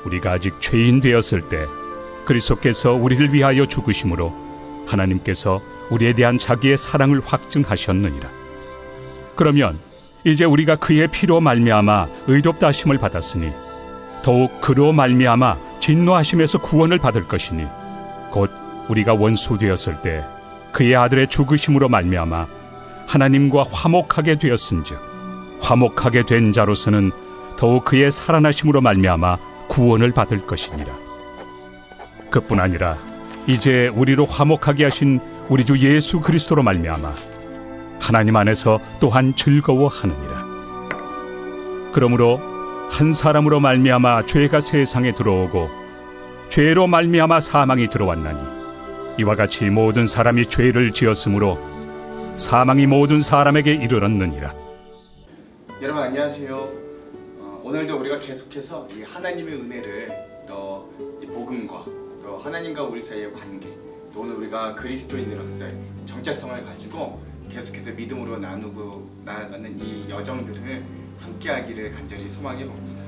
우리가 아직 죄인 되었을 때 그리스도께서 우리를 위하여 죽으심으로 하나님께서 우리에 대한 자기의 사랑을 확증하셨느니라. 그러면 이제 우리가 그의 피로 말미암아 의롭다 하심을 받았으니 더욱 그로 말미암아 진노하심에서 구원을 받을 것이니 곧 우리가 원수 되었을 때 그의 아들의 죽으심으로 말미암아 하나님과 화목하게 되었은즉 화목하게 된 자로서는 더욱 그의 살아나심으로 말미암아 구원을 받을 것이니라. 그뿐 아니라 이제 우리로 화목하게 하신 우리 주 예수 그리스도로 말미암아 하나님 안에서 또한 즐거워하느니라. 그러므로 한 사람으로 말미암아 죄가 세상에 들어오고 죄로 말미암아 사망이 들어왔나니 이와 같이 모든 사람이 죄를 지었으므로 사망이 모든 사람에게 이르렀느니라. 여러분 안녕하세요. 오늘도 우리가 계속해서 이 하나님의 은혜를 또 이 복음과 또 하나님과 우리 사이의 관계, 또 오늘 우리가 그리스도인으로서의 정체성을 가지고 계속해서 믿음으로 나누고 나아가는 이 여정들을 함께하기를 간절히 소망해 봅니다.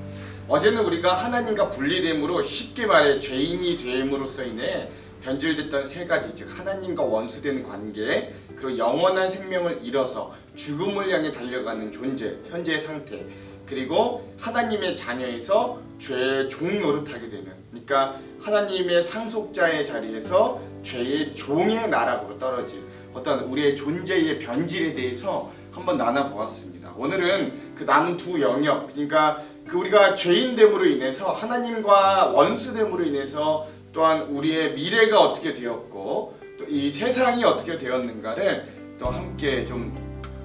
어제는 우리가 하나님과 분리됨으로 쉽게 말해 죄인이 됨으로써 인해 변질됐던 세 가지, 즉 하나님과 원수된 관계, 그리고 영원한 생명을 잃어서 죽음을 향해 달려가는 존재, 현재의 상태, 그리고 하나님의 자녀에서 죄의 종 노릇하게 되는, 그러니까 하나님의 상속자의 자리에서 죄의 종의 나락으로 떨어진 어떤 우리의 존재의 변질에 대해서 한번 나눠보았습니다. 오늘은 그 남은 두 영역, 그러니까 그 우리가 죄인됨으로 인해서 하나님과 원수됨으로 인해서 또한 우리의 미래가 어떻게 되었고 또 이 세상이 어떻게 되었는가를 또 함께 좀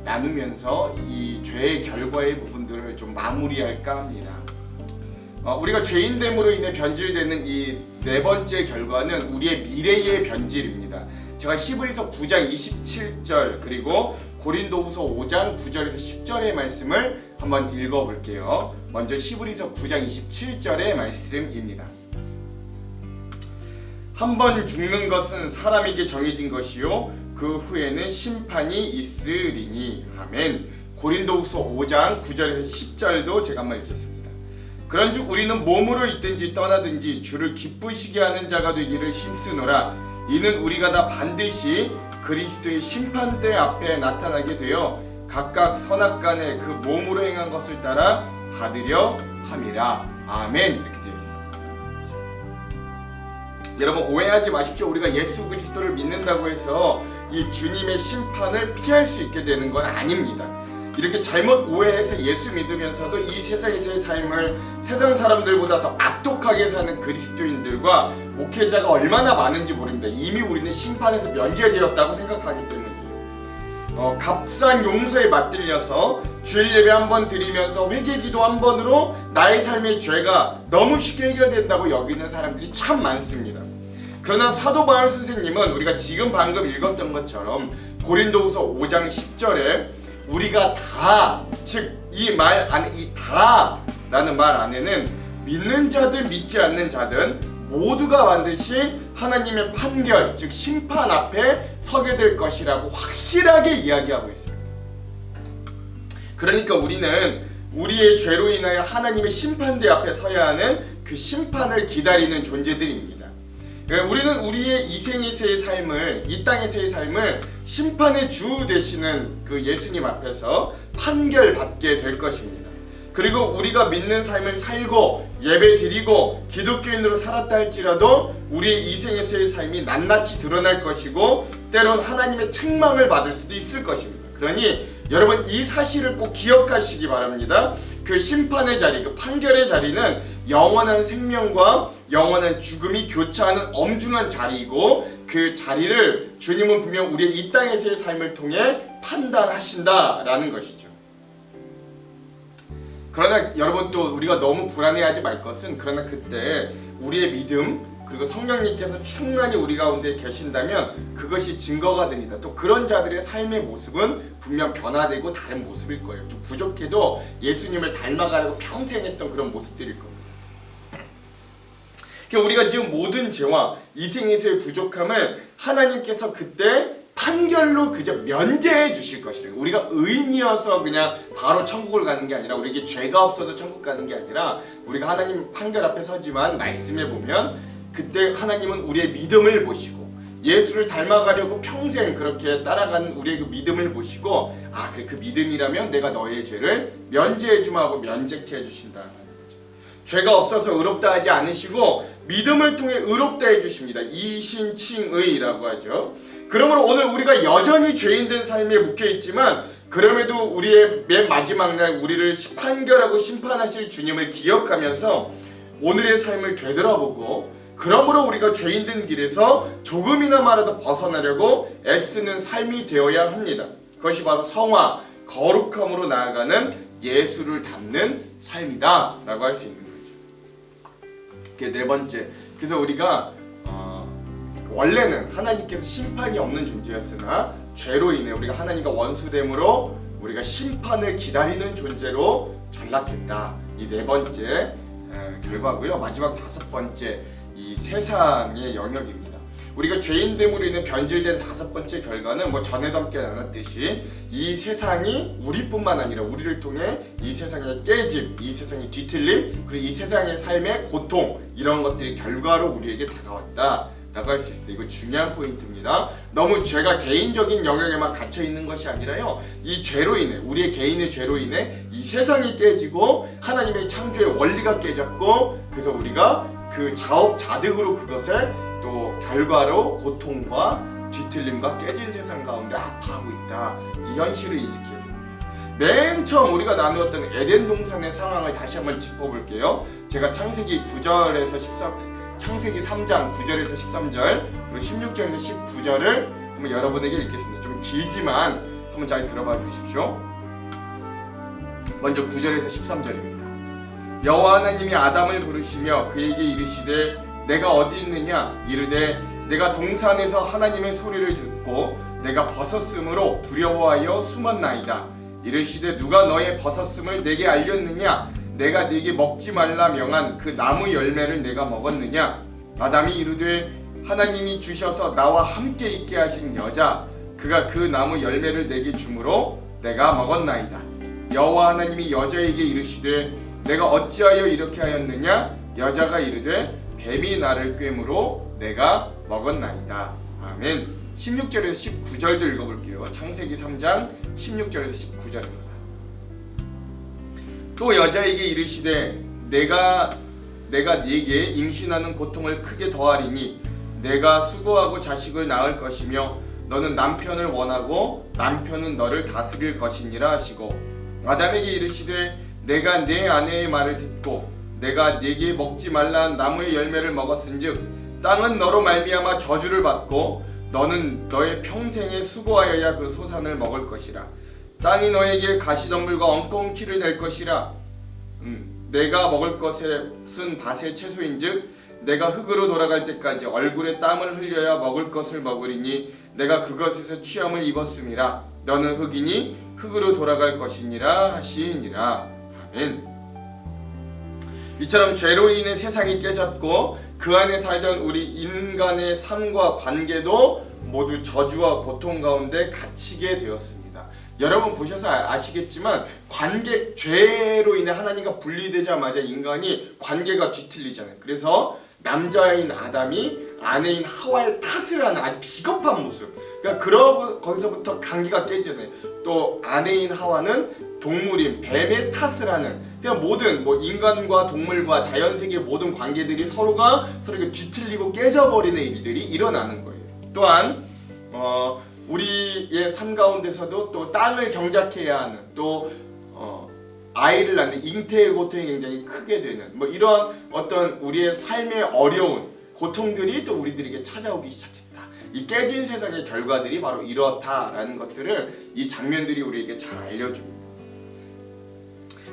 나누면서 이 죄의 결과의 부분들을 좀 마무리할까 합니다. 우리가 죄인됨으로 인해 변질되는 이 네 번째 결과는 우리의 미래의 변질입니다. 제가 히브리서 9장 27절 그리고 고린도후서 5장 9절에서 10절의 말씀을 한번 읽어볼게요. 먼저 히브리서 9장 27절의 말씀입니다. 한 번 죽는 것은 사람에게 정해진 것이요 그 후에는 심판이 있으리니. 아멘. 고린도후서 5장 9절에서 10절도 제가 한번 읽겠습니다. 그런즉 우리는 몸으로 있든지 떠나든지 주를 기쁘시게 하는 자가 되기를 힘쓰노라. 이는 우리가 다 반드시 그리스도의 심판대 앞에 나타나게 되어 각각 선악간에 그 몸으로 행한 것을 따라 받으려 함이라. 아멘. 이렇게 되어 있습니다. 여러분 오해하지 마십시오. 우리가 예수 그리스도를 믿는다고 해서 이 주님의 심판을 피할 수 있게 되는 건 아닙니다. 이렇게 잘못 오해해서 예수 믿으면서도 이 세상에서의 삶을 세상 사람들보다 더 악독하게 사는 그리스도인들과 목회자가 얼마나 많은지 모릅니다. 이미 우리는 심판에서 면제되었다고 생각하기 때문이에요. 값싼 용서에 맞들려서 주일 예배 한 번 드리면서 회개기도 한 번으로 나의 삶의 죄가 너무 쉽게 해결된다고 여기는 사람들이 참 많습니다. 그러나 사도 바울 선생님은 우리가 지금 방금 읽었던 것처럼 고린도후서 5장 10절에 우리가 다, 즉 이 말 안에 이 다라는 말 안에는 믿는 자든 믿지 않는 자든 모두가 반드시 하나님의 판결, 즉 심판 앞에 서게 될 것이라고 확실하게 이야기하고 있습니다. 그러니까 우리는 우리의 죄로 인하여 하나님의 심판대 앞에 서야 하는 그 심판을 기다리는 존재들입니다. 우리는 우리의 이 생에서의 삶을, 이 땅에서의 삶을 심판의 주 되시는 그 예수님 앞에서 판결받게 될 것입니다. 그리고 우리가 믿는 삶을 살고 예배 드리고 기독교인으로 살았다 할지라도 우리의 이 생에서의 삶이 낱낱이 드러날 것이고 때론 하나님의 책망을 받을 수도 있을 것입니다. 그러니 여러분 이 사실을 꼭 기억하시기 바랍니다. 그 심판의 자리, 그 판결의 자리는 영원한 생명과 영원한 죽음이 교차하는 엄중한 자리이고 그 자리를 주님은 분명 우리의 이 땅에서의 삶을 통해 판단하신다라는 것이죠. 그러나 여러분 또 우리가 너무 불안해하지 말 것은 그러나 그때 우리의 믿음 그리고 성령님께서 충만히 우리 가운데 계신다면 그것이 증거가 됩니다. 또 그런 자들의 삶의 모습은 분명 변화되고 다른 모습일 거예요. 좀 부족해도 예수님을 닮아가려고 평생 했던 그런 모습들일 겁니다. 그러니까 우리가 지금 모든 죄와 이 생에서의 부족함을 하나님께서 그때 판결로 그저 면제해 주실 것이라. 우리가 의인이어서 그냥 바로 천국을 가는 게 아니라, 우리에게 죄가 없어서 천국 가는 게 아니라, 우리가 하나님 판결 앞에 서지만 말씀해 보면 그때 하나님은 우리의 믿음을 보시고 예수를 닮아가려고 평생 그렇게 따라가는 우리의 그 믿음을 보시고, 아 그래 그 믿음이라면 내가 너의 죄를 면제해 주마 하고 면제케 해주신다. 죄가 없어서 의롭다 하지 않으시고 믿음을 통해 의롭다 해주십니다. 이신칭의라고 하죠. 그러므로 오늘 우리가 여전히 죄인된 삶에 묶여있지만, 그럼에도 우리의 맨 마지막 날 우리를 판결하고 심판하실 주님을 기억하면서 오늘의 삶을 되돌아보고, 그러므로 우리가 죄인된 길에서 조금이나 말아도 벗어나려고 애쓰는 삶이 되어야 합니다. 그것이 바로 성화, 거룩함으로 나아가는 예수를 닮는 삶이다 라고 할 수 있는 거죠. 네 번째, 그래서 우리가 원래는 하나님께서 심판이 없는 존재였으나 죄로 인해 우리가 하나님과 원수됨으로 우리가 심판을 기다리는 존재로 전락했다. 이 네 번째 결과고요. 마지막 다섯 번째, 이 세상의 영역입니다. 우리가 죄인됨으로 인해 변질된 다섯 번째 결과는 전에도 함께 나눴듯이 이 세상이 우리뿐만 아니라 우리를 통해 이 세상의 깨짐, 이 세상의 뒤틀림, 그리고 이 세상의 삶의 고통, 이런 것들이 결과로 우리에게 다가왔다 라고 할 수 있습니다. 이거 중요한 포인트입니다. 너무 죄가 개인적인 영역에만 gat혀 있는 것이 아니라요, 이 죄로 인해, 우리의 개인의 죄로 인해 이 세상이 깨지고 하나님의 창조의 원리가 깨졌고, 그래서 우리가 그 자업자득으로 그것을 또 결과로 고통과 뒤틀림과 깨진 세상 가운데 아파하고 있다. 이 현실을 인식해야 됩니다. 맨 처음 우리가 나누었던 에덴 동산의 상황을 다시 한번 짚어볼게요. 제가 창세기 3장 9절에서 13절 그리고 16절에서 19절을 한번 여러분에게 읽겠습니다. 좀 길지만 한번 잘 들어봐 주십시오. 먼저 9절에서 13절입니다. 여호와 하나님이 아담을 부르시며 그에게 이르시되 내가 어디 있느냐? 이르되 내가 동산에서 하나님의 소리를 듣고 내가 벗었으므로 두려워하여 숨었나이다. 이르시되 누가 너의 벗었음을 내게 알렸느냐? 내가 네게 먹지 말라 명한 그 나무 열매를 내가 먹었느냐? 아담이 이르되 하나님이 주셔서 나와 함께 있게 하신 여자, 그가 그 나무 열매를 내게 주므로 내가 먹었나이다. 여호와 하나님이 여자에게 이르시되 내가 어찌하여 이렇게 하였느냐? 여자가 이르되 뱀이 나를 꿰므로 내가 먹었나이다. 아멘. 16절에서 19절도 읽어볼게요. 창세기 3장 16절에서 19절입니다. 또 여자에게 이르시되 내가 네게 임신하는 고통을 크게 더하리니 내가 수고하고 자식을 낳을 것이며 너는 남편을 원하고 남편은 너를 다스릴 것이니라 하시고, 아담에게 이르시되 내가 내 아내의 말을 듣고 내가 네게 먹지 말라 나무의 열매를 먹었은즉 땅은 너로 말미암아 저주를 받고 너는 너의 평생에 수고하여야 그 소산을 먹을 것이라. 땅이 너에게 가시덤불과 엉꺼운 키를 낼 것이라. 내가 먹을 것은 밭의 채소인즉 내가 흙으로 돌아갈 때까지 얼굴에 땀을 흘려야 먹을 것을 먹으리니 내가 그것에서 취함을 입었음이라. 너는 흙이니 흙으로 돌아갈 것이니라 하시니라. 아멘. 이처럼 죄로 인해 세상이 깨졌고 그 안에 살던 우리 인간의 삶과 관계도 모두 저주와 고통 가운데 갇히게 되었습니다. 여러분 보셔서 아시겠지만 죄로 인해 하나님과 분리되자마자 인간이 관계가 뒤틀리잖아요. 그래서 남자인 아담이 아내인 하와의 탓을 하는 아주 비겁한 모습. 그러니까 거기서부터 관계가 깨지잖아요. 또 아내인 하와는 동물인 뱀의 탓을 하는, 그냥 모든 인간과 동물과 자연세계의 모든 관계들이 서로가 서로에게 뒤틀리고 깨져버리는 일들이 일어나는 거예요. 또한 우리의 삶 가운데서도 또 땅을 경작해야 하는, 또 아이를 낳는 잉태의 고통이 굉장히 크게 되는 이런 어떤 우리의 삶의 어려운 고통들이 또 우리들에게 찾아오기 시작했다. 이 깨진 세상의 결과들이 바로 이렇다라는 것들을 이 장면들이 우리에게 잘 알려줍니다.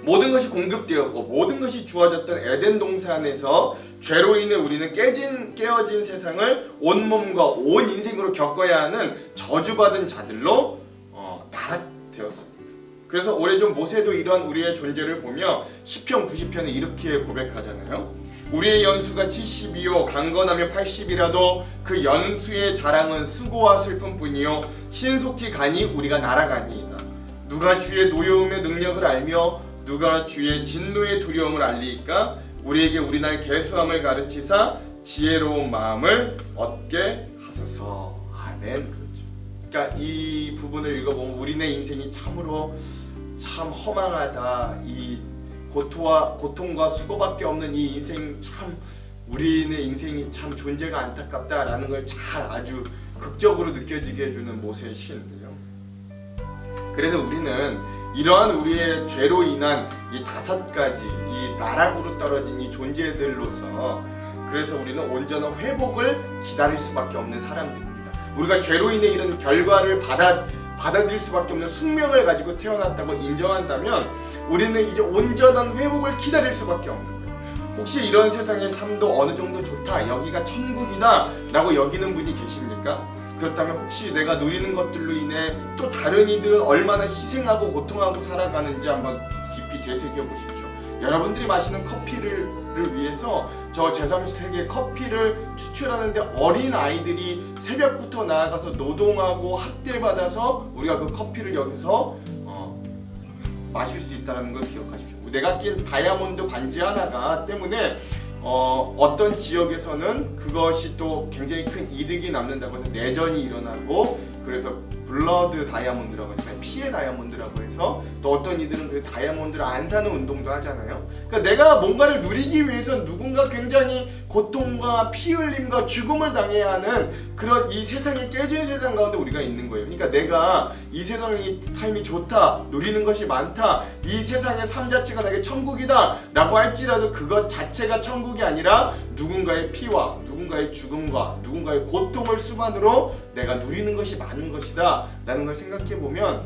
모든 것이 공급되었고 모든 것이 주어졌던 에덴 동산에서 죄로 인해 우리는 깨어진 세상을 온몸과 온 인생으로 겪어야 하는 저주받은 자들로 나락되었습니다. 그래서 오래전 모세도 이러한 우리의 존재를 보며 시편 90편에 이렇게 고백하잖아요. 우리의 연수가 70이요 강건하면 80이라도 그 연수의 자랑은 수고와 슬픔뿐이요 신속히 가니 우리가 날아가니이다. 누가 주의 노여움의 능력을 알며 누가 주의 진노의 두려움을 알리이까? 우리에게 우리날 계수함을 가르치사 지혜로운 마음을 얻게 하소서. 아멘. 그러니까 이 부분을 읽어보면 우리네 인생이 참으로 참 허망하다. 이 고통과 수고밖에 없는 이 인생 참 우리네 인생이 참 존재가 안타깝다라는 걸 잘 아주 극적으로 느껴지게 해주는 모세의 시인데요. 그래서 우리는 이러한 우리의 죄로 인한 이 5가지 이 나락으로 떨어진 이 존재들로서 그래서 우리는 온전한 회복을 기다릴 수밖에 없는 사람들입니다. 우리가 죄로 인해 이런 결과를 받아들일 수밖에 없는 숙명을 가지고 태어났다고 인정한다면 우리는 이제 온전한 회복을 기다릴 수밖에 없는 거예요. 혹시 이런 세상의 삶도 어느 정도 좋다, 여기가 천국이다 라고 여기는 분이 계십니까? 그렇다면 혹시 내가 누리는 것들로 인해 또 다른 이들은 얼마나 희생하고 고통하고 살아가는지 한번 깊이 되새겨 보십시오. 여러분들이 마시는 커피를 위해서 저 제3세계 커피를 추출하는데 어린 아이들이 새벽부터 나아가서 노동하고 학대받아서 우리가 그 커피를 여기서 마실 수 있다는 걸 기억하십시오. 내가 낀 다이아몬드 반지 하나가 때문에 어떤 지역에서는 그것이 또 굉장히 큰 이득이 남는다고 해서 내전이 일어나고 그래서 블러드 다이아몬드라고 하잖아요. 피의 다이아몬드라고 해서 또 어떤 이들은 그 다이아몬드를 안 사는 운동도 하잖아요. 그러니까 내가 뭔가를 누리기 위해서 누군가 굉장히 고통과 피 흘림과 죽음을 당해야 하는 그런 이 세상에 깨진 세상 가운데 우리가 있는 거예요. 그러니까 내가 이 세상의 삶이 좋다, 누리는 것이 많다, 이 세상의 삶 자체가 나에게 천국이다 라고 할지라도 그것 자체가 천국이 아니라 누군가의 피와 누군가의 죽음과 누군가의 고통을 수반으로 내가 누리는 것이 많은 것이다 라는 걸 생각해보면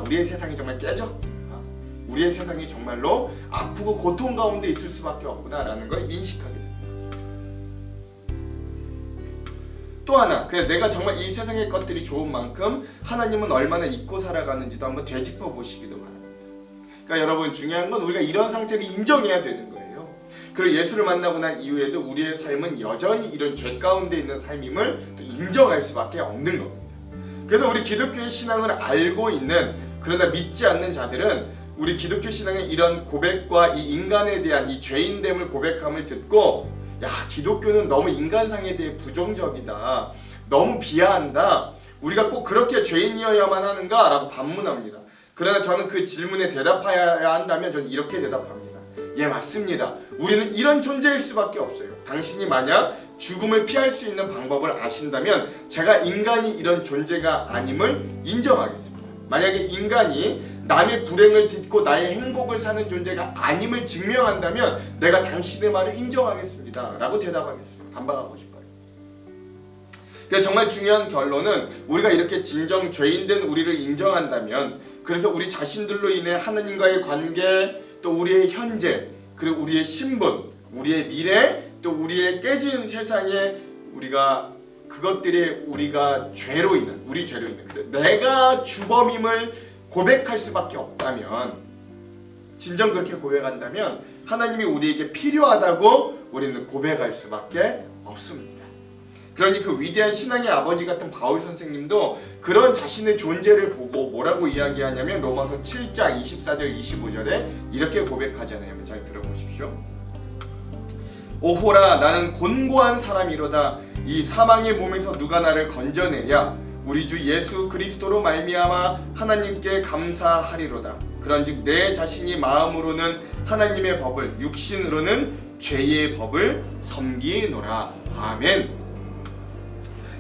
우리의 세상이 정말 깨졌구나, 우리의 세상이 정말로 아프고 고통 가운데 있을 수밖에 없구나 라는 걸 인식하게 됩니다. 또 하나, 내가 정말 이 세상의 것들이 좋은 만큼 하나님은 얼마나 잊고 살아가는지도 한번 되짚어 보시기도 바랍니다. 그러니까 여러분, 중요한 건 우리가 이런 상태를 인정해야 되는 거예요. 그리고 예수를 만나고 난 이후에도 우리의 삶은 여전히 이런 죄 가운데 있는 삶임을 또 인정할 수밖에 없는 겁니다. 그래서 우리 기독교의 신앙을 알고 있는 그러나 믿지 않는 자들은 우리 기독교 신앙의 이런 고백과 이 인간에 대한 이 죄인됨을 고백함을 듣고 야, 기독교는 너무 인간상에 대해 부정적이다, 너무 비하한다, 우리가 꼭 그렇게 죄인이어야만 하는가? 라고 반문합니다. 그러나 저는 그 질문에 대답해야 한다면 저는 이렇게 대답합니다. 예, 맞습니다. 우리는 이런 존재일 수밖에 없어요. 당신이 만약 죽음을 피할 수 있는 방법을 아신다면 제가 인간이 이런 존재가 아님을 인정하겠습니다. 만약에 인간이 남의 불행을 딛고 나의 행복을 사는 존재가 아님을 증명한다면 내가 당신의 말을 인정하겠습니다 라고 대답하겠습니다. 반박하고 싶어요. 그래서 정말 중요한 결론은 우리가 이렇게 진정 죄인된 우리를 인정한다면, 그래서 우리 자신들로 인해 하나님과의 관계, 또 우리의 현재, 그리고 우리의 신분, 우리의 미래, 또 우리의 깨진 세상에 우리가 그것들이 우리가 죄로 인한, 우리 죄로 인한 내가 주범임을 고백할 수밖에 없다면, 진정 그렇게 고백한다면 하나님이 우리에게 필요하다고 우리는 고백할 수밖에 없습니다. 그러니 그 위대한 신앙의 아버지 같은 바울 선생님도 그런 자신의 존재를 보고 뭐라고 이야기하냐면 로마서 7장 24절 25절에 이렇게 고백하잖아요. 잘 들어보십시오. 오호라, 나는 곤고한 사람이로다. 이 사망의 몸에서 누가 나를 건져내랴. 우리 주 예수 그리스도로 말미암아 하나님께 감사하리로다. 그런즉 내 자신이 마음으로는 하나님의 법을, 육신으로는 죄의 법을 섬기노라. 아멘.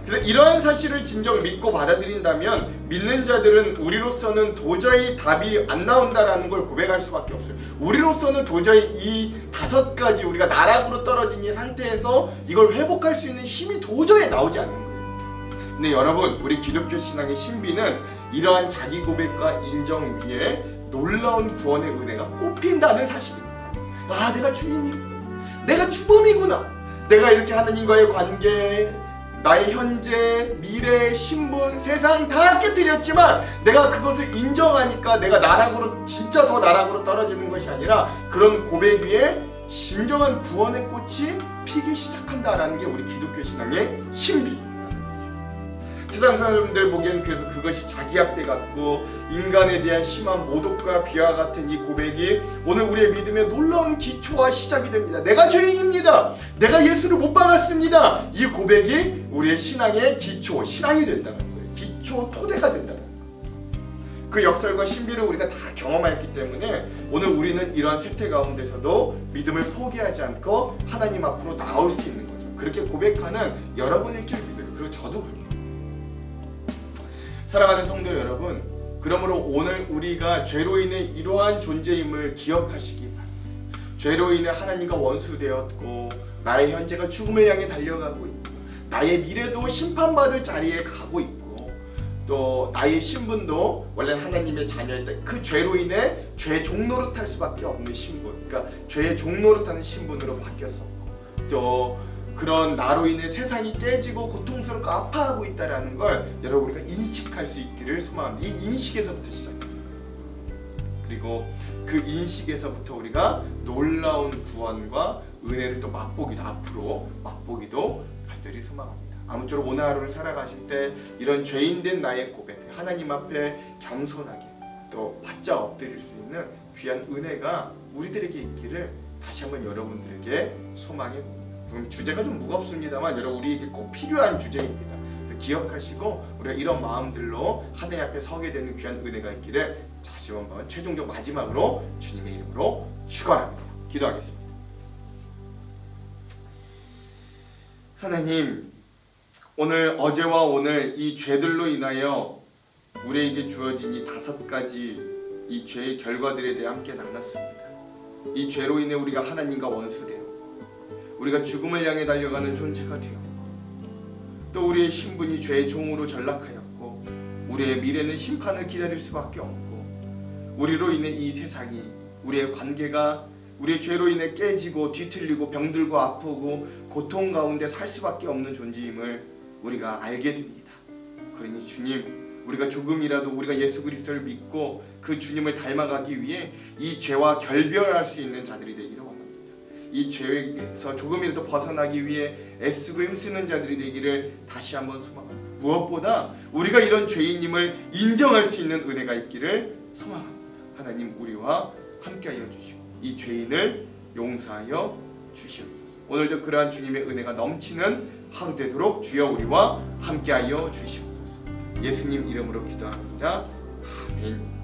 그래서 이러한 사실을 진정 믿고 받아들인다면 믿는 자들은 우리로서는 도저히 답이 안 나온다라는 걸 고백할 수밖에 없어요. 우리로서는 도저히 이 5가지 우리가 나락으로 떨어진 이 상태에서 이걸 회복할 수 있는 힘이 도저히 나오지 않는 거예요. 근데 여러분, 우리 기독교 신앙의 신비는 이러한 자기 고백과 인정 위에 놀라운 구원의 은혜가 꼽힌다는 사실입니다. 아, 내가 주인이구나, 내가 주범이구나, 내가 이렇게 하나님과의 관계, 나의 현재, 미래, 신분, 세상 다 깨뜨렸지만 내가 그것을 인정하니까 내가 나락으로, 진짜 더 나락으로 떨어지는 것이 아니라 그런 고백 위에 진정한 구원의 꽃이 피기 시작한다라는 게 우리 기독교 신앙의 신비. 세상 사람들 보기엔 그래서 그것이 자기학대 같고 인간에 대한 심한 모독과 비하 같은 이 고백이 오늘 우리의 믿음의 놀라운 기초와 시작이 됩니다. 내가 죄인입니다. 내가 예수를 못 받았습니다. 이 고백이 우리의 신앙의 기초, 신앙이 된다는 거예요. 기초 토대가 된다는 거예요. 그 역설과 신비를 우리가 다 경험했기 때문에 오늘 우리는 이러한 세태 가운데서도 믿음을 포기하지 않고 하나님 앞으로 나올 수 있는 거죠. 그렇게 고백하는 여러분일 줄 믿어요. 그리고 저도 그래요. 사랑하는 성도 여러분, 그러므로 오늘 우리가 죄로 인해 이러한 존재임을 기억하시기 바랍니다. 죄로 인해 하나님과 원수되었고 나의 현재가 죽음을 향해 달려가고 있고 나의 미래도 심판받을 자리에 가고 있고 또 나의 신분도 원래 하나님의 자녀였다. 그 죄로 인해 죄 종노릇할 수밖에 없는 신분, 그러니까 죄의 종노릇하는 신분으로 바뀌었었고 또 그런 나로 인해 세상이 깨지고 고통스럽고 아파하고 있다라는 걸 여러분 우리가 인식할 수 있기를 소망합니다. 이 인식에서부터 시작합니다. 그리고 그 인식에서부터 우리가 놀라운 구원과 은혜를 또 맛보기도 앞으로 맛보기도 간절히 소망합니다. 아무쪼록 오늘 하루를 살아가실 때 이런 죄인된 나의 고백, 하나님 앞에 겸손하게 또 바짝 엎드릴 수 있는 귀한 은혜가 우리들에게 있기를 다시 한번 여러분들에게 소망해 봅니다. 주제가 좀 무겁습니다만 여러분 우리에게 꼭 필요한 주제입니다. 기억하시고 우리가 이런 마음들로 하나님 앞에 서게 되는 귀한 은혜가 있기를 다시 한번 최종적 마지막으로 주님의 이름으로 축원합니다. 기도하겠습니다. 하나님, 오늘 어제와 오늘 이 죄들로 인하여 우리에게 주어진 이 5가지 이 죄의 결과들에 대해 함께 나눴습니다. 이 죄로 인해 우리가 하나님과 원수되었고 우리가 죽음을 향해 달려가는 존재가 되었고 또 우리의 신분이 죄의 종으로 전락하였고 우리의 미래는 심판을 기다릴 수밖에 없고 우리로 인해 이 세상이 우리의 관계가 우리의 죄로 인해 깨지고 뒤틀리고 병들고 아프고 고통 가운데 살 수밖에 없는 존재임을 우리가 알게 됩니다. 그러니 주님, 우리가 조금이라도 우리가 예수 그리스도를 믿고 그 주님을 닮아가기 위해 이 죄와 결별할 수 있는 자들이 되기를 원합니다. 이 죄에서 조금이라도 벗어나기 위해 애쓰고 힘쓰는 자들이 되기를 다시 한번 소망합니다. 무엇보다 우리가 이런 죄인임을 인정할 수 있는 은혜가 있기를 소망합니다. 하나님, 우리와 함께하여 주시고 이 죄인을 용서하여 주시옵소서. 오늘도 그러한 주님의 은혜가 넘치는 하루 되도록 주여 우리와 함께하여 주시옵소서. 예수님 이름으로 기도합니다. 아멘.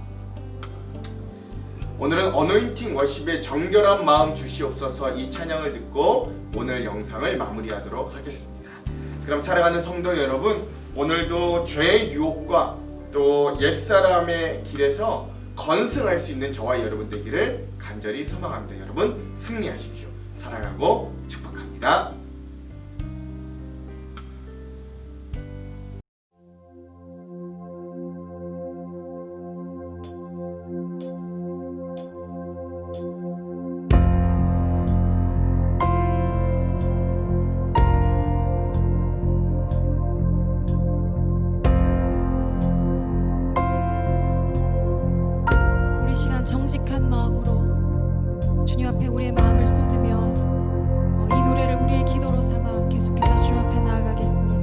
오늘은 어노인팅 워십의 정결한 마음 주시옵소서 이 찬양을 듣고 오늘 영상을 마무리하도록 하겠습니다. 그럼 사랑하는 성도 여러분, 오늘도 죄의 유혹과 또 옛사람의 길에서 건승할 수 있는 저와 여러분 되기를 간절히 소망합니다. 여러분 승리하십시오. 사랑하고 축복합니다. 정직한 마음으로 주님 앞에 우리의 마음을 쏟으며 이 노래를 우리의 기도로 삼아 계속해서 주님 앞에 나아가겠습니다.